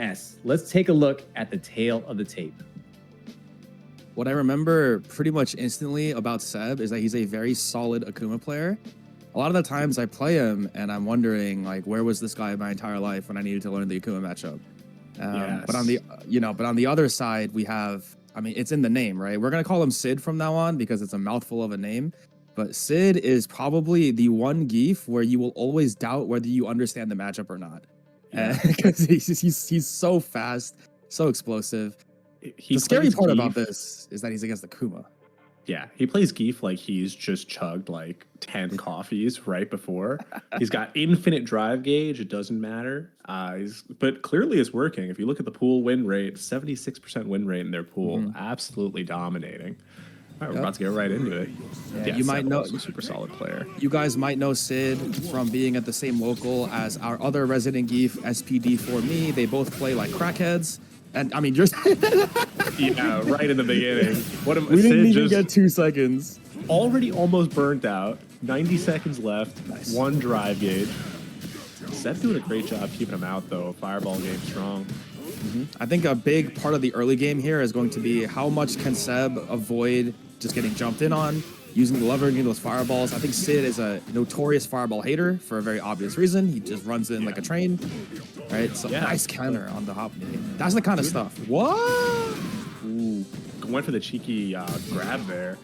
S. Let's take a look at the tail of the tape. What I remember pretty much instantly about Seb is that he's a very solid Akuma player. A lot of the times I play him and I'm wondering, like, where was this guy my entire life when I needed to learn the Akuma matchup? Yes. But on the other side, we have, I mean, it's in the name, right? We're gonna call him Sid from now on because it's a mouthful of a name. But Sid is probably the one Geef where you will always doubt whether you understand the matchup or not. Because he's so fast, so explosive. The scary part about this is that he's against Akuma. Yeah, he plays Geef like he's just chugged like 10 coffees right before. He's got infinite drive gauge. It doesn't matter. But clearly it's working. If you look at the pool win rate, 76% win rate in their pool, absolutely dominating. All right, we're about to get right into it. Yeah, you might know, a super solid player. You guys might know Sid from being at the same local as our other resident Geef, SPD for me. They both play like crackheads. And I mean, you're yeah, right in the beginning. We didn't even get 2 seconds. Already almost burnt out. 90 seconds left. Nice. 1 drive gauge. Seb's doing a great job keeping him out, though. Fireball game strong. I think a big part of the early game here is going to be how much can Seb avoid just getting jumped in on, using the lever, getting those fireballs. I think Sid is a notorious fireball hater for a very obvious reason. He just runs in like a train, right? So nice counter on the hop. That's the kind of stuff. What? Ooh, went for the cheeky grab there.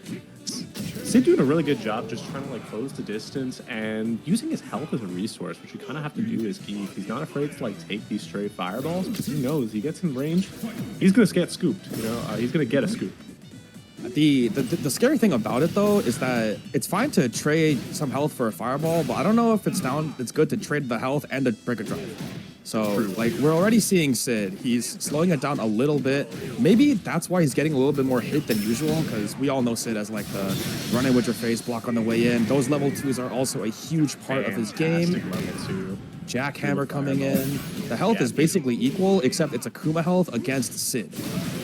Sid doing a really good job just trying to like close the distance and using his health as a resource, which you kind of have to do as Geef. He's not afraid to like take these stray fireballs because he knows he gets in range, he's gonna get scooped. You know, he's gonna get a scoop. The scary thing about it though is that it's fine to trade some health for a fireball, but I don't know if it's good to trade the health and the breaker drive. So like we're already seeing Sid, he's slowing it down a little bit. Maybe that's why he's getting a little bit more hit than usual, because we all know Sid as like the run in with your face block on the way in. Those level 2s are also a huge part of his game. Level 2. Jackhammer coming in. The health is basically equal, except it's Akuma health against Sid.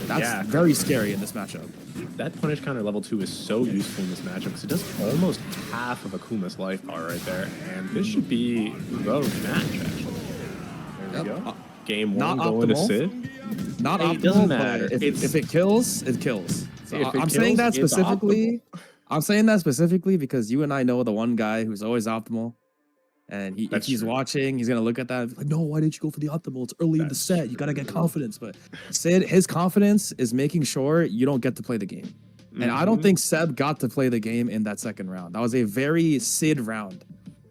That's very scary in this matchup. That punish counter level 2 is so useful in this matchup because it does almost half of Akuma's life bar right there. And this should be the match, actually. There we go. Game 1 going to Sid. Not optimal, it doesn't matter. If it kills, it kills. So I'm kills, saying that specifically. I'm saying that specifically because you and I know the one guy who's always optimal. And if he's watching, he's going to look at that and be like, no, why didn't you go for the optimal? It's early in the set. You got to get confidence. But Sid, his confidence is making sure you don't get to play the game. And I don't think Seb got to play the game in that second round. That was a very Sid round.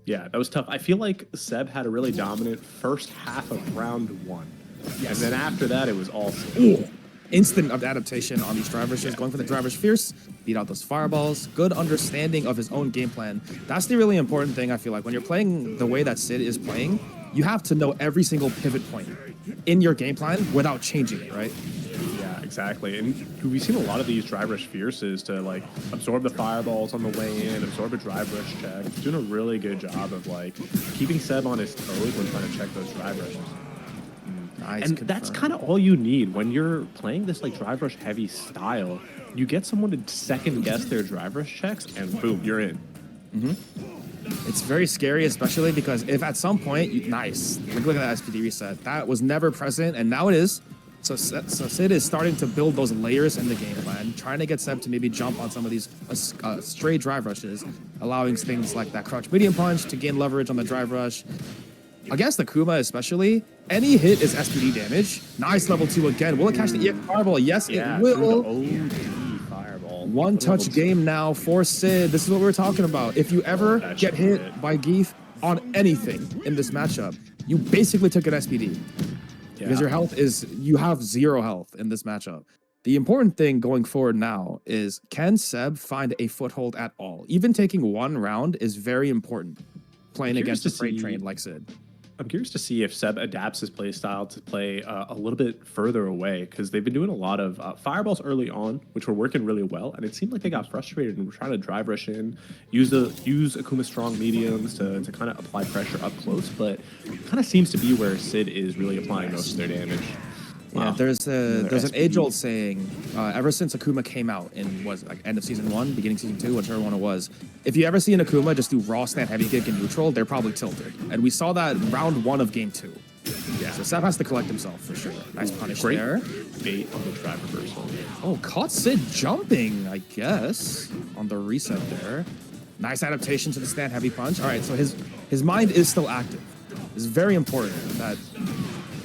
Yeah, that was tough. I feel like Seb had a really dominant first half of round 1. Yes. And then after that, it was all Sid. Instant adaptation on these drive rushes, going for the drive rush fierce, beat out those fireballs, good understanding of his own game plan. That's the really important thing, I feel like. When you're playing the way that Sid is playing, you have to know every single pivot point in your game plan without changing it, right? Yeah, exactly. And we've seen a lot of these drive rush fierces to like absorb the fireballs on the way in, absorb a drive rush check. He's doing a really good job of like keeping Seb on his toes when trying to check those drive rushes. Nice, and that's kind of all you need when you're playing this like drive rush heavy style. You get someone to second guess their drive rush checks, and boom, you're in. It's very scary, especially because if at some point, nice, look at that SPD reset. That was never present, and now it is. So Sid is starting to build those layers in the game plan, trying to get Seb to maybe jump on some of these stray drive rushes, allowing things like that crouch medium punch to gain leverage on the drive rush. Against the Kuma especially, any hit is SPD damage. Nice level 2 again. Will it catch the EX fireball? Yes, it will. Fireball. One touch game now for Sid. This is what we're talking about. If you ever get hit by Geef on anything in this matchup, you basically took an SPD. Because your health is, you have 0 health in this matchup. The important thing going forward now is, can Seb find a foothold at all? Even taking 1 round is very important. Playing against a freight train like Sid. I'm curious to see if Seb adapts his play style to play a little bit further away, because they've been doing a lot of fireballs early on, which were working really well, and it seemed like they got frustrated and were trying to drive rush in, use Akuma strong mediums to kind of apply pressure up close, but it kind of seems to be where Sid is really applying most of their damage. Yeah, there's an age-old saying, ever since Akuma came out in, like end of season 1, beginning season 2, whichever one it was, if you ever see an Akuma just do raw stand heavy kick in neutral, they're probably tilted. And we saw that round 1 of game 2. Yeah. So Seb has to collect himself for sure. Nice punish Great there. bait on the drive reversal. Oh, caught Sid jumping, I guess, on the reset there. Nice adaptation to the stand heavy punch. All right, so his mind is still active. It's very important that.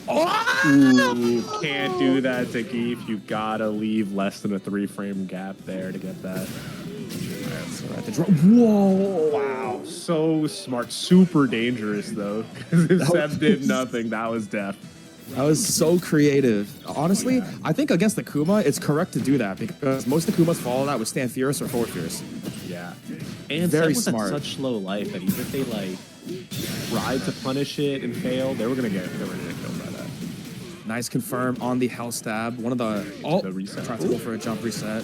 Ooh, can't do that to Geef. You gotta leave less than a 3-frame gap there to get that. Whoa! Wow, so smart. Super dangerous though. Because if Seb did nothing, that was death. That was so creative. Honestly, I think against the Kuma, it's correct to do that because most of the Kumas follow that with stand fierce or forward fierce. Yeah. And Very Seb was smart. at such low life that even if they like tried to punish it and fail, they were gonna get killed by that. Nice confirm on the hell stab. One of the reset. Trying to go for a jump reset.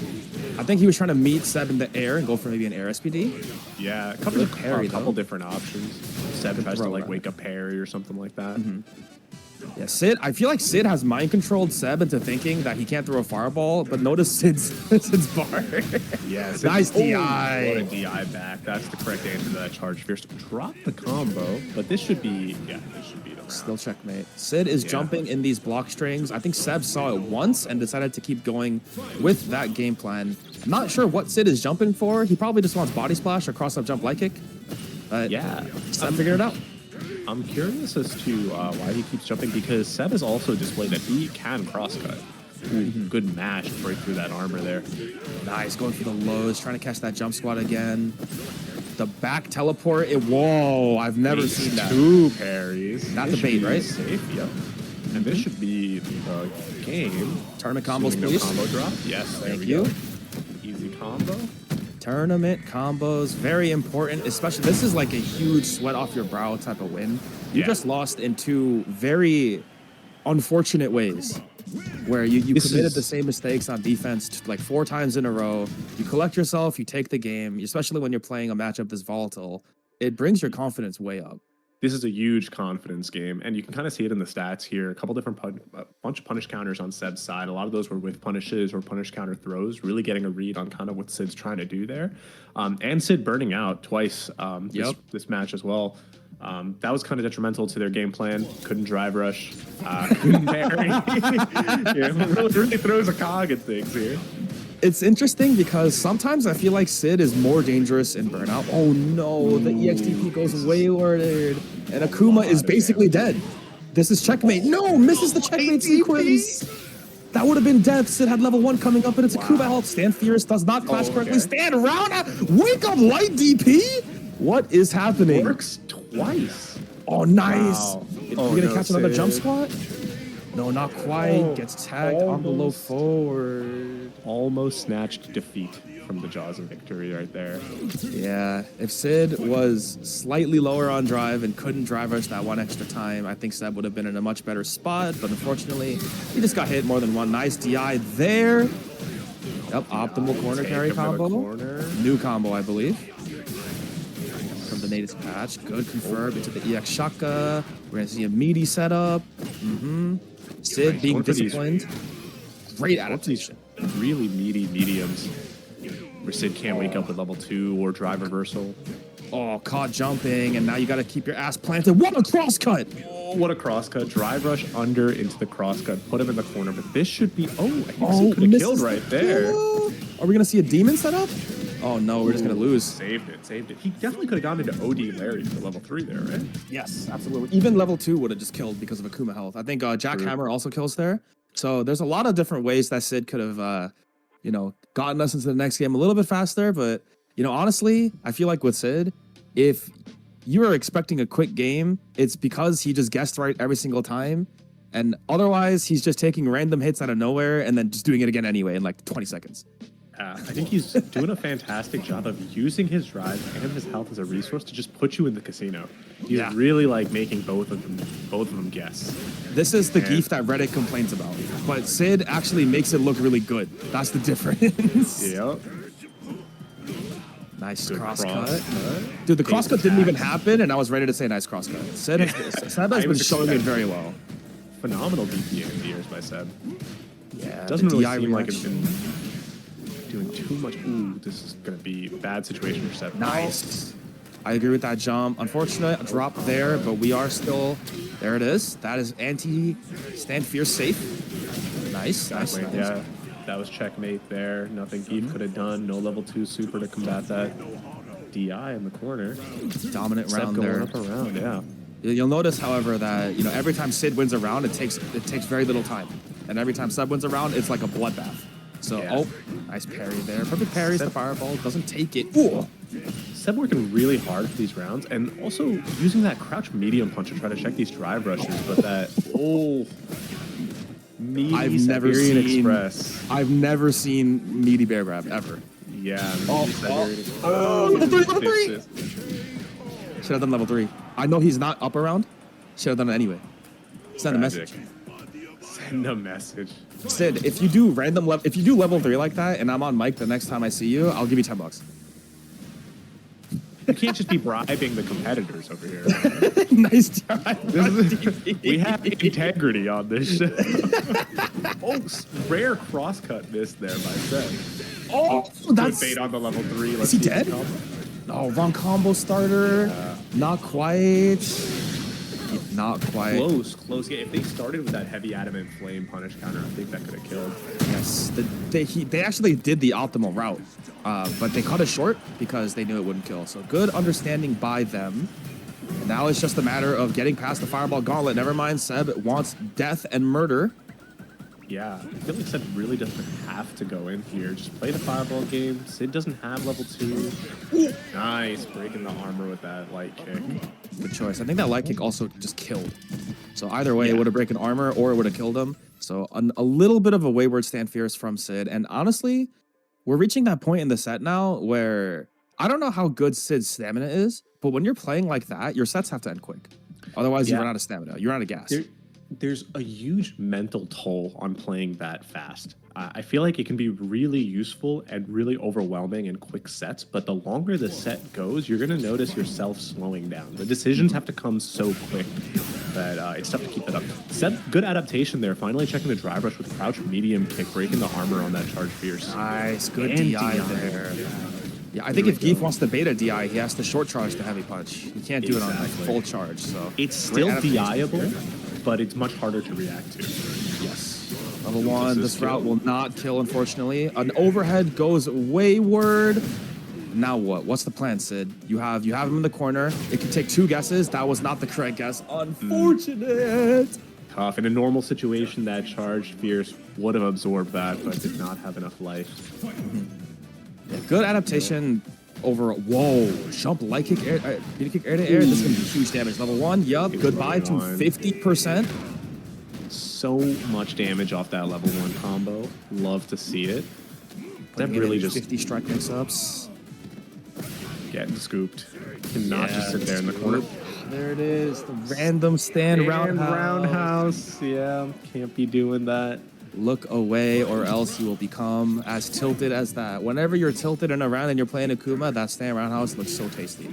I think he was trying to meet Seb in the air and go for maybe an air SPD. Yeah, Good parry, a couple though. different options. Seb tries to throw, like right? wake up parry or something like that. Yeah, Sid. I feel like Sid has mind controlled Seb into thinking that he can't throw a fireball, but notice Sid's bar. Yeah, Nice What DI. a DI back. That's the correct answer to that charge. Fierce drop the combo, but this should be the round. Still checkmate. Sid is jumping in these block strings. I think Seb saw it once and decided to keep going with that game plan. I'm not sure what Sid is jumping for. He probably just wants body splash or cross up jump light kick. But Yeah, Seb figured it out. I'm curious as to why he keeps jumping because Seb has also displayed that he can crosscut. Good mash to break through that armor there. Nice, going for the lows, trying to catch that jump squat again. The back teleport. Whoa, I've never seen that. 2 parries. Not This the bait, should be right? Safe, yep. And this should be the game. Tournament combos, Assuming please. No combo drop. Yes, there Thank we you. go. Easy combo. Tournament combos, very important, especially this is like a huge sweat off your brow type of win. You Yeah. just lost in 2 very unfortunate ways where you committed the same mistakes on defense like 4 times in a row. You collect yourself, you take the game, especially when you're playing a matchup this volatile. It brings your confidence way up. This is a huge confidence game, and you can kind of see it in the stats here. A couple different bunch of punish counters on Seb's side. A lot of those were with punishes or punish counter throws, really getting a read on kind of what Sid's trying to do there. And Sid burning out twice this match as well. That was kind of detrimental to their game plan. Couldn't drive rush, couldn't parry. Really throws a cog at things here. It's interesting because sometimes I feel like Sid is more dangerous in burnout. Oh no, the EXTP goes wayward, and Akuma is basically dead. This is checkmate. No, misses the checkmate sequence. That would have been death. Sid had level 1 coming up, and it's Akuma help. Stand fierce, does not clash correctly. Stand around, wake up light DP. What is happening? Works twice. Oh, nice. Wow. You Oh, gonna no, catch another Sid. jump squat? No, not quite. Oh, Gets tagged on the low almost. forward. Almost snatched defeat from the jaws of victory right there. Yeah, if Sid was slightly lower on drive and couldn't drive us that 1 extra time, I think Seb would have been in a much better spot. But unfortunately, he just got hit more than one. Nice DI there. Yep, optimal corner Take carry him to the combo. corner. New combo, I believe. From the native patch. Good confirm into the EX Shaka. We're going to see a meaty setup. Sid being Going for these- disciplined. Great What's these adaptation. really meaty mediums where Sid can't wake up with level 2 or drive reversal. Oh, caught jumping, and now you got to keep your ass planted. What a cross cut! Oh, what a crosscut. Drive rush under into the crosscut. Put him in the corner, but this should be... Oh, I think Sid could have misses killed the right there. kill. Are we going to see a demon setup? Oh, no, we're just going to lose. Saved it. He definitely could have gone into OD Larry for level 3 there, right? Yes, absolutely. Even level 2 would have just killed because of Akuma health. I think Jackhammer also kills there. So there's a lot of different ways that Sid could have, gotten us into the next game a little bit faster. But, honestly, I feel like with Sid, if you are expecting a quick game, it's because he just guessed right every single time. And otherwise, he's just taking random hits out of nowhere and then just doing it again anyway in like 20 seconds. I think he's doing a fantastic job of using his drive and his health as a resource to just put you in the casino. He's really like making both of them guess. This is the geef that Reddit complains about, but Sid actually makes it look really good. That's the difference. Yep. Nice Good crosscut. Dude, the crosscut didn't even happen, and I was ready to say nice crosscut. Seb has been showing it very well. Phenomenal DP in the years by Seb. Yeah, Doesn't the really DI seem like it's reaction. been doing too much. Ooh, this is going to be a bad situation for Seb. Nice. I agree with that jump. Unfortunate drop there, but we are still... There it is. That is anti-stand fierce safe. Nice, nice, nice. Yeah, that was checkmate there. Nothing Geef could have done. No level 2 super to combat that. DI in the corner. Dominant Seb round going there. up around, yeah. You'll notice, however, that every time Sid wins a round, it takes very little time, and every time Seb wins a round, it's like a bloodbath. So, Yeah. oh, nice parry there. Perfect parries the fireball. Doesn't take it. Ooh. Seb working really hard for these rounds, and also using that crouch medium punch to try to check these drive rushes, but that meaty I've never seen meaty bear grab ever. Yeah. Level 3. Should have done level 3. I know he's not up around. Should have done it anyway. Send a message. Send a message. Sid, if you do level 3 like that, and I'm on mic the next time I see you, I'll give you $10. You can't just be bribing the competitors over here. Nice try. We have integrity on this show. Oh, rare crosscut miss there by Seb. Oh, that's... Good bait on the level 3. Is he dead? No, wrong combo starter. Not quite. Not quite. Close. Yeah, if they started with that heavy adamant flame punish counter, I think that could have killed. Yes, they actually did the optimal route, but they cut it short because they knew it wouldn't kill. So good understanding by them. And now it's just a matter of getting past the fireball gauntlet. Never mind, Seb wants death and murder. Yeah, I feel like Seb really doesn't have to go in here. Just play the fireball game. Sid doesn't have level 2. Ooh. Nice, breaking the armor with that light kick. Good choice. I think that light kick also just killed. So either way, it would have broken armor or it would have killed him. So a little bit of a wayward stand fierce from Sid. And honestly, we're reaching that point in the set now where I don't know how good Sid's stamina is, but when you're playing like that, your sets have to end quick. Otherwise, you run out of stamina. You run out of gas. There's a huge mental toll on playing that fast. I feel like it can be really useful and really overwhelming in quick sets, but the longer the set goes, you're going to notice yourself slowing down. The decisions have to come so quick that it's tough to keep it up. Seb, good adaptation there. Finally checking the drive rush with crouch medium kick, breaking the armor on that charge fierce. Nice, good DI there. Yeah, I think if Geef wants to beta DI, he has to short charge the heavy punch. He can't do it on like full charge. So it's still DI-able, but it's much harder to react to. Yes. Level 1, this route will not kill, unfortunately. An overhead goes wayward. Now what? What's the plan, Sid? You have him in the corner. It can take 2 guesses. That was not the correct guess. Unfortunate. Tough. In a normal situation, that charge fierce would have absorbed that, but did not have enough life. Yeah, good adaptation over. Whoa, jump light kick air, kick air to air. This is gonna be huge damage. Level 1. Yup. Goodbye to 50%. So much damage off that level 1 combo. Love to see it. That really just 50 strike mix-ups. Getting scooped. Cannot just sit there in the corner. There it is. The random stand roundhouse. Yeah, can't be doing that. Look away or else you will become as tilted as that. Whenever you're tilted in a round and you're playing Akuma, that stand roundhouse looks so tasty.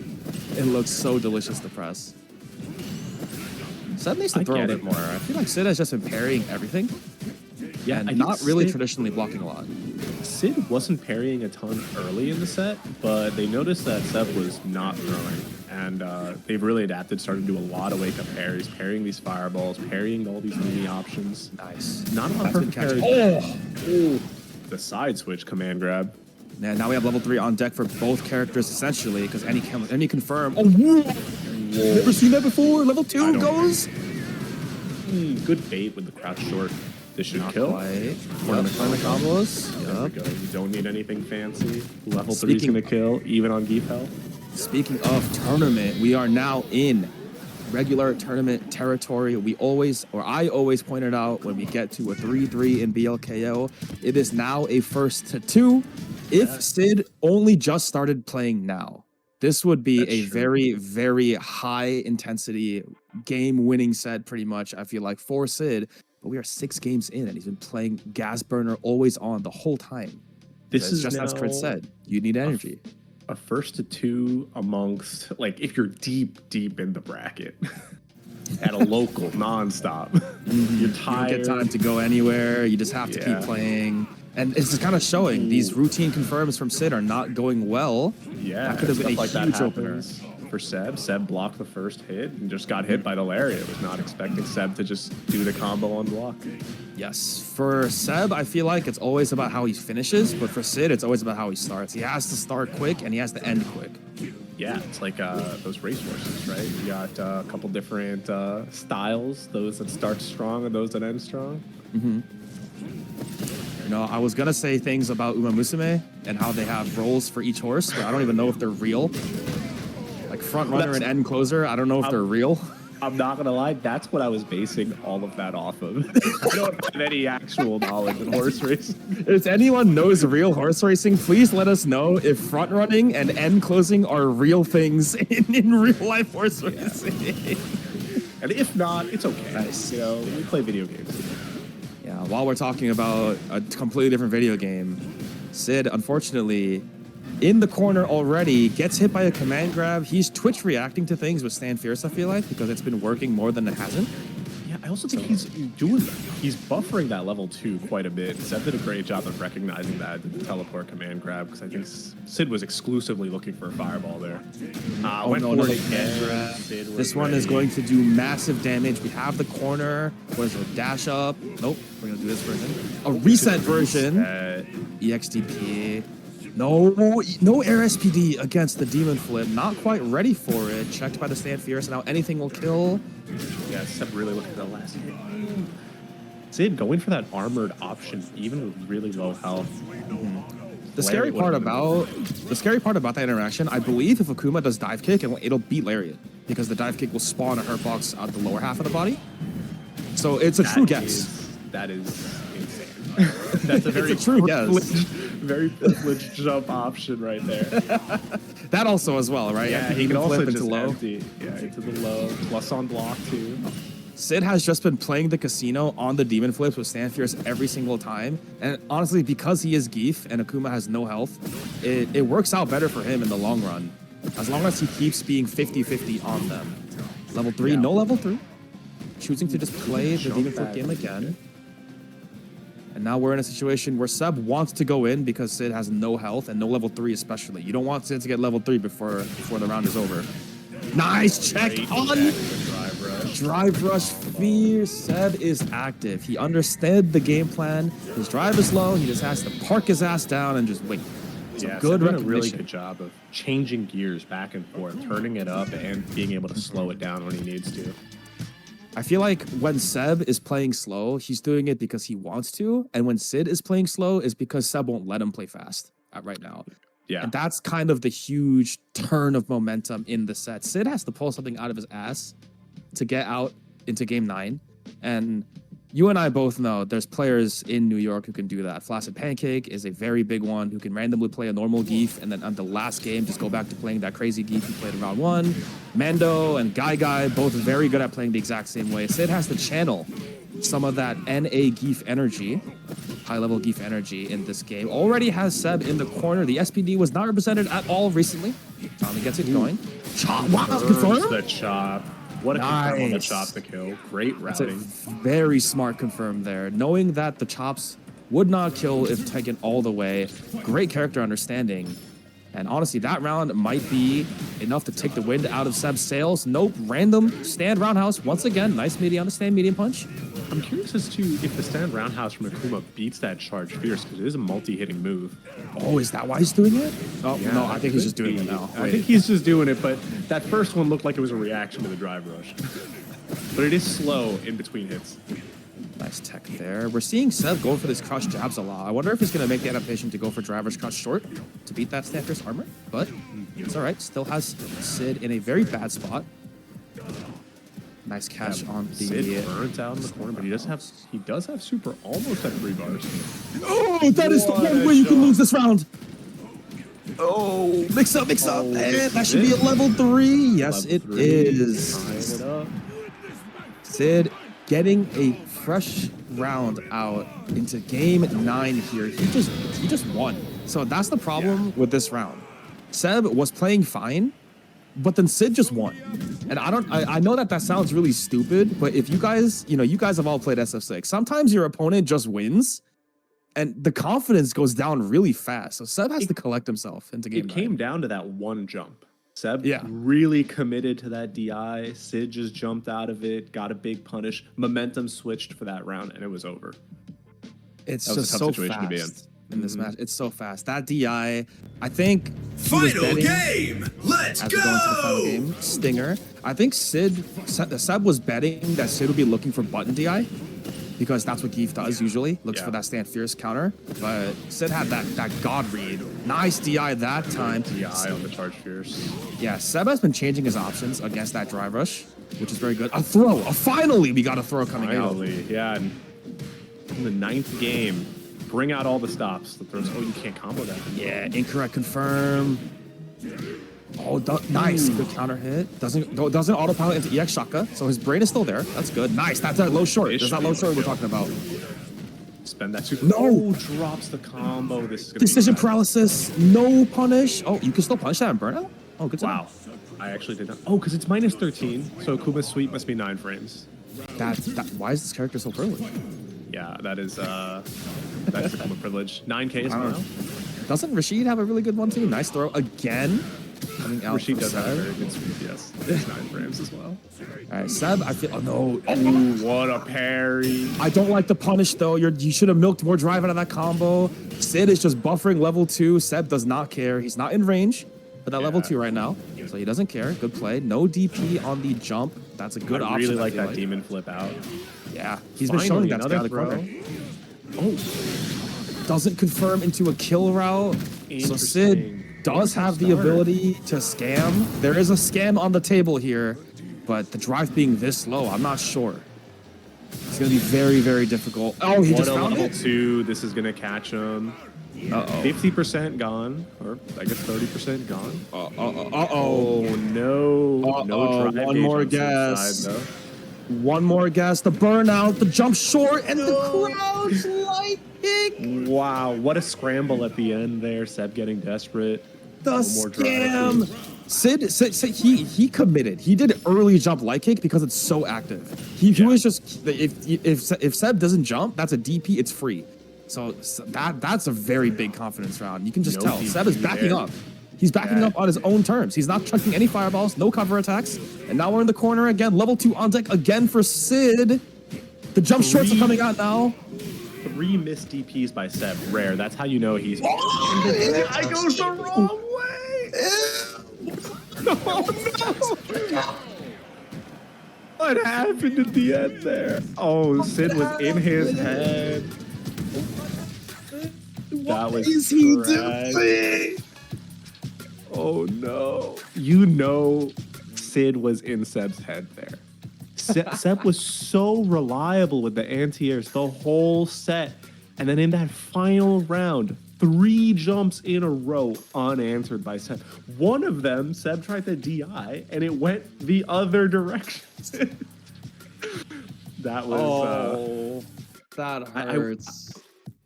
It looks so delicious to press. Sid needs to throw a bit more. I feel like Sid has just been parrying everything. Yeah, and not really traditionally blocking a lot. Sid wasn't parrying a ton early in the set, but they noticed that Seb was not throwing. And they've really adapted, started to do a lot of wake-up parries, parrying these fireballs, parrying all these mini options. Nice. Not a lot of perfect parries. Oh! The side switch command grab. Yeah, now we have level 3 on deck for both characters, essentially, because any confirm. Oh, whoa! Never seen that before. Level 2 goes. Good bait with the crouch short. This should kill. Tournament combos. There we go. You don't need anything fancy. Level 3 is going to kill, even on Geef Hell. Speaking of tournament, we are now in regular tournament territory. I always pointed out when we get to a 3-3 in BLKO, it is now a first to 2. If Sid only just started playing now, this would be a very, very high intensity game winning set pretty much, I feel like, for Sid. But we are 6 games in and he's been playing gas burner always on the whole time. This is just as Chris said, you need energy. A first to 2 amongst, like, if you're deep in the bracket at a local nonstop, you're tired. You don't get time to go anywhere. You just have to keep playing. And it's just kind of showing these routine confirms from Sid are not going well. Yeah, that could have been a huge opener. for Seb. Seb blocked the first hit and just got hit by the lariat. Was not expecting Seb to just do the combo on block. Yes, for Seb, I feel like it's always about how he finishes, but for Sid, it's always about how he starts. He has to start quick and he has to end quick. Yeah, it's like those racehorses, right? You got a couple different styles, those that start strong and those that end strong. You know, I was gonna say things about Uma Musume and how they have roles for each horse, but I don't even know if they're real. Like front runner and end closer, I don't know if they're real. I'm not gonna lie, that's what I was basing all of that off of. I don't have any actual knowledge in horse racing. If anyone knows real horse racing, please let us know if front running and end closing are real things in real life horse racing. And if not, it's okay. Nice. You know, we play video games. Yeah, while we're talking about a completely different video game, Sid, unfortunately, in the corner already, gets hit by a command grab. He's Twitch reacting to things with Stand Fierce, I feel like, because it's been working more than it hasn't. Yeah, I also think he's doing that. He's buffering that level 2 quite a bit. Seb did a great job of recognizing that, the teleport command grab, because I think Sid was exclusively looking for a fireball there. Oh no, another command grab. This one is going to do massive damage. We have the corner. What is it? Dash up. Nope, we're going to do this version. A reset version. EXDP. No air SPD against the Demon Flip. Not quite ready for it. Checked by the Stand Fierce. Now anything will kill. Yeah, Seb really looking at the last hit. Sid going for that armored option, even with really low health. The scary part about that interaction, I believe if Akuma does dive kick, it'll beat Lariat because the dive kick will spawn a hurt box out the lower half of the body. So it's a true guess. That is insane. That's a very true guess. Very privileged jump option right there. That also as well, right? Yeah, he can also flip just into low. empty. Yeah, into the low. Plus on block too. Sid has just been playing the casino on the Demon Flips with Stand Fierce every single time. And honestly, because he is Geef and Akuma has no health, it works out better for him in the long run. As long as he keeps being 50-50 on them. Level 3, no level 3. Choosing to just play the Demon Flip game again. And now we're in a situation where Seb wants to go in because Sid has no health and no level 3 especially. You don't want Sid to get level 3 before the round is over. Nice check on Drive Rush Fierce. Seb is active. He understood the game plan. His drive is low. He just has to park his ass down and just wait. Yeah, good recognition. A really good job of changing gears back and forth, turning it up and being able to slow it down when he needs to. I feel like when Seb is playing slow, he's doing it because he wants to. And when Sid is playing slow, is because Seb won't let him play fast right now. Yeah. And that's kind of the huge turn of momentum in the set. Sid has to pull something out of his ass to get out into game 9. And you and I both know there's players in New York who can do that. Flaccid Pancake is a very big one who can randomly play a normal Geef and then on the last game just go back to playing that crazy Geef he played in round 1. Mando and Guy both very good at playing the exact same way. Sid has to channel some of that NA Geef energy, high-level Geef energy in this game. Already has Seb in the corner. The SPD was not represented at all recently. Tommy gets it going. Chop! Wow, confirmed? The chop. What a confirm on the chop to kill. Great routing. That's a very smart confirm there. Knowing that the chops would not kill if taken all the way. Great character understanding. And honestly, that round might be enough to take the wind out of Seb's sails. Nope, random stand roundhouse. Once again, nice medium on the stand medium punch. I'm curious as to if the stand roundhouse from Akuma beats that charge fierce, because it is a multi-hitting move. Oh, is that why he's doing it? Oh, yeah, no, I think he's just doing it now. I think he's just doing it, but that first one looked like it was a reaction to the drive rush. But it is slow in between hits. Nice tech there. We're seeing Seb go for this crush jabs a lot. I wonder if he's going to make the adaptation to go for driver's crush short to beat that Stand Fierce armor, but it's all right. Still has Sid in a very bad spot. Nice catch on the... Sid burns out in the corner, but he does have super almost at 3 bars. Oh, that is the one way you can lose this round. Oh, mix up. And that should be a level 3. Yes, it is. Sid getting a fresh round out into game 9 here. He just won. So that's the problem with this round. Seb was playing fine, but then Sid just won. And I know that sounds really stupid, but if you guys have all played SF6, sometimes your opponent just wins and the confidence goes down really fast. So Seb has to collect himself into game 9. It came down to that one jump. Seb Yeah. really committed to that DI. Sid just jumped out of it, got a big punish. Momentum switched for that round, and it was over. It's That was just a tough so situation to be in. fast in this match. It's so fast. That DI, I think he was Final betting game. Let's as we go into the final go. game. Stinger. I think Seb was betting that Sid would be looking for button DI because that's what Geef does usually. Looks Yeah. for that stand fierce counter. But Sid had that God read. Nice DI that time. DI on the charge fierce. Yeah, Seb has been changing his options against that drive rush, which is very good. A throw. Finally, we got a throw coming out. Finally, yeah. And in the 9th game, bring out all the stops. The throws. Oh, you can't combo that. Yeah, incorrect confirm. Oh, nice. Good counter hit. Doesn't autopilot into EX Shaka, so his brain is still there. That's good. Nice. That's that low short. There's that low short we're talking about. Spend that super. No! Oh, drops the combo. This is gonna Decision be bad. paralysis. No punish. Oh, you can still punish that in burnout? Oh, good to know. Wow. I actually did not. Oh, because it's minus 13. So Kuma's sweep must be 9 frames. Why is this character so privileged? Yeah, that's the Kuma privilege. 9K as I don't well. know. Doesn't Rashid have a really good one too? Nice throw again. Coming out Rashid for does have a Seb. very good sweep, yes. It's 9 frames as well. All right, Seb, I feel. Oh, no. Ooh, what a parry. I don't like the punish though. You should have milked more drive out of that combo. Sid is just buffering level 2. Seb does not care. He's not in range for that level Yeah. 2 right now, so he doesn't care. Good play. No DP on the jump. That's a good I option. really I like feel that demon flip out. Yeah, he's been showing that to the other corner. Oh, doesn't confirm into a kill route. So Sid Interesting. does have the ability to scam. There is a scam on the table here, but the drive being this low, I'm not sure. It's gonna be very, very difficult. Oh, he What just a found level it. 2. This is gonna catch him. Uh-oh. 50% gone, or I guess 30% gone. Uh-oh. Oh no! No Uh-oh, drive one gauge more on Sid's guess. side, though. One more guess. The burnout, the jump short, and the crouch light kick. Wow, what a scramble at the end there. Seb getting desperate. The No more drive. scam. Sid, he committed. He did early jump light kick because it's so active. He was just if Seb doesn't jump, that's a DP. It's free. So that's a very big confidence round. You can just No tell Seb is DP backing there. up. He's backing up on his own terms. He's not chucking any fireballs, no cover attacks. And now we're in the corner again. Level 2 on deck again for Sid. The jump shorts are coming out now. 3 missed DPs by Seb. Rare. That's how you know he's. I goes the wrong way. What happened at the end there? Oh, Sid was in his head. That was is he correct. doing? Oh no. You know Sid was in Seb's head there. Seb was so reliable with the anti-airs the whole set. And then in that final round, 3 jumps in a row unanswered by Seb. One of them, Seb tried the DI, and it went the other direction. That was... that I- hurts.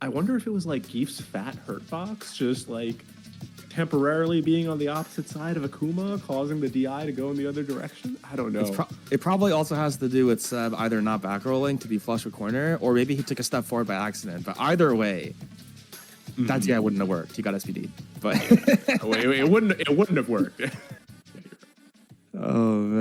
I wonder if it was like Geef's fat hurt box, just like temporarily being on the opposite side of Akuma, causing the DI to go in the other direction. I don't know. It probably also has to do with Seb either not back rolling to be flush with corner, or maybe he took a step forward by accident. But either way, that DI wouldn't have worked. He got SPD. But it wouldn't have worked. oh man.